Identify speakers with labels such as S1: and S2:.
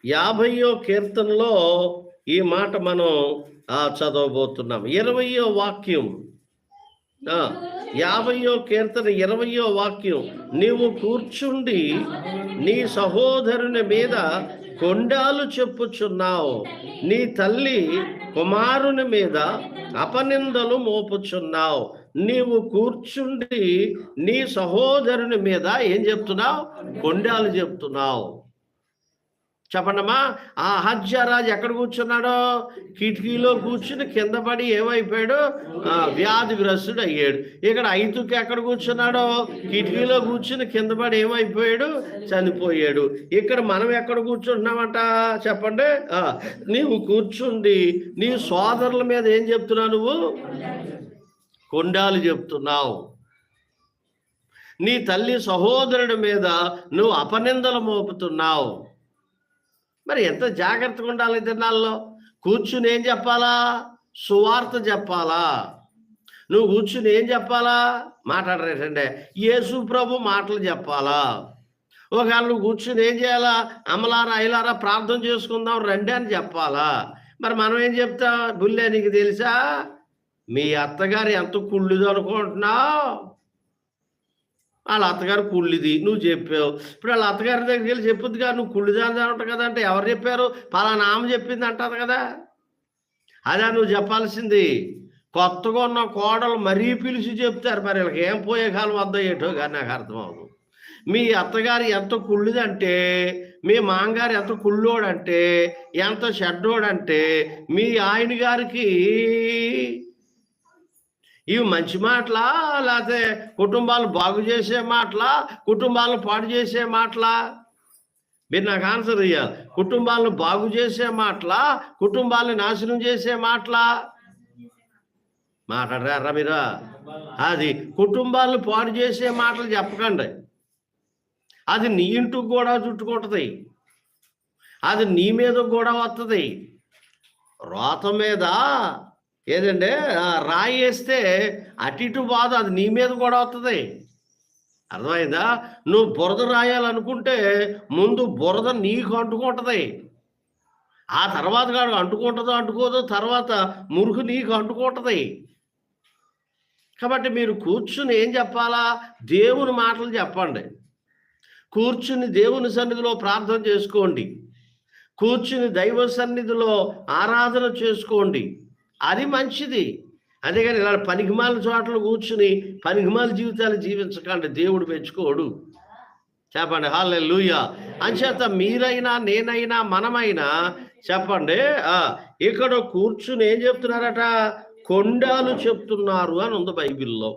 S1: 50వ కీర్తనలో ఈ మాట మనం చదవబోతున్నాం. 20వ వాక్యం, 50వ కీర్తన 20వ వాక్యం. నీవు కూర్చుండి నీ సహోదరుని మీద కొండాలు చెప్పుచున్నావు, నీ తల్లి కుమారుని మీద అపనిందలు మోపుచున్నావు. నీవు కూర్చుండి నీ సహోదరుని మీద ఏం చెప్తున్నావు? కొండాలు చెప్తున్నావు. చెప్పండమ్మా. ఆ అహజ్యారాజు ఎక్కడ కూర్చున్నాడో? కిటికీలో కూర్చుని కింద పడి ఏమైపోయాడు? వ్యాధిగ్రస్తుడు అయ్యాడు. ఇక్కడ ఐతుకి ఎక్కడ కూర్చున్నాడో? కిటికీలో కూర్చుని కింద పడి ఏమైపోయాడు? చనిపోయాడు. ఇక్కడ మనం ఎక్కడ కూర్చుంటున్నామంట చెప్పండి? నీవు కూర్చుండి నీ సోదరుల మీద ఏం చెప్తున్నావు? నువ్వు కొండాలు చెప్తున్నావు. నీ తల్లి సహోదరుడి మీద నువ్వు అపనిందలు మోపుతున్నావు. మరి ఎంత జాగ్రత్తగా ఉండాలి దినాల్లో? కూర్చుని ఏం చెప్పాలా? సువార్త చెప్పాలా? నువ్వు కూర్చుని ఏం చెప్పాలా? మాట్లాడరేటండి యేసు ప్రభు మాటలు చెప్పాలా? ఒకవేళ నువ్వు కూర్చుని ఏం చేయాలా? అమలారా ఐలారా ప్రార్థన చేసుకుందాం రండి అని చెప్పాలా? మరి మనం ఏం చెప్తాం? బుల్లే, నీకు తెలుసా మీ అత్తగారు ఎంత కుళ్ళుది అనుకుంటున్నావు? వాళ్ళ అత్తగారు కుళ్ళిది నువ్వు చెప్పావు. ఇప్పుడు వాళ్ళ అత్తగారి దగ్గరికి వెళ్ళి చెప్పుద్దిగా నువ్వు కుళ్ళిదాని అంటావు కదా. అంటే ఎవరు చెప్పారు? పలానా ఆమె చెప్పింది అంటారు కదా. అదే నువ్వు చెప్పాల్సింది. కొత్తగా ఉన్న కోడలు మరీ పిలిచి చెప్తారు. మరి వీళ్ళకి ఏం పోయే కాలం వద్ద ఏటో కానీ నాకు అర్థమవుతుంది. మీ అత్తగారు ఎంత కుళ్ళిదంటే, మీ మామగారు ఎంత కుళ్ళోడంటే, ఎంత చెడ్డోడంటే, మీ ఆయన గారికి ఇవి మంచి మాటలా, లేకపోతే కుటుంబాలు బాగు చేసే మాటలా, కుటుంబాలను పాడు చేసే మాటలా? మీరు నాకు ఆన్సర్ ఇవ్వాలి. కుటుంబాలను బాగు చేసే మాటలా, కుటుంబాలను నాశనం చేసే మాటలా? మాట్లాడరా మీరు? అది కుటుంబాలను పాడు చేసే మాటలు చెప్పకండి. అది నీ ఇంటికి కూడా చుట్టుకుంటుంది. అది నీ మీద కూడా వస్తుంది. రోత మీద ఏదంటే రాయి వేస్తే అటు ఇటు బాధ, అది నీ మీద కూడా వస్తుంది. అర్థమైందా? నువ్వు బురద రాయాలనుకుంటే ముందు బురద నీకు అంటుకుంటుంది. ఆ తర్వాత కాదు అంటుకుంటుందో అంటుకోదో, తర్వాత మురుగు నీకు అంటుకుంటుంది. కాబట్టి మీరు కూర్చుని ఏం చెప్పాలా? దేవుని మాటలు చెప్పండి. కూర్చుని దేవుని సన్నిధిలో ప్రార్థన చేసుకోండి. కూర్చుని దైవ సన్నిధిలో ఆరాధన చేసుకోండి. అది మంచిది. అంతేగాని ఇలా పనికిమాల చోట్ల కూర్చుని పనికిమాల జీవితాలు జీవించకండి. దేవుడు మెచ్చుకోడు. చెప్పండి హల్లెలూయా. అంచేత మీరైనా నేనైనా మనమైనా చెప్పండి, ఇక్కడ కూర్చుని ఏం చెప్తున్నారట? కొండాలు చెప్తున్నారు అని ఉంది బైబిల్లో.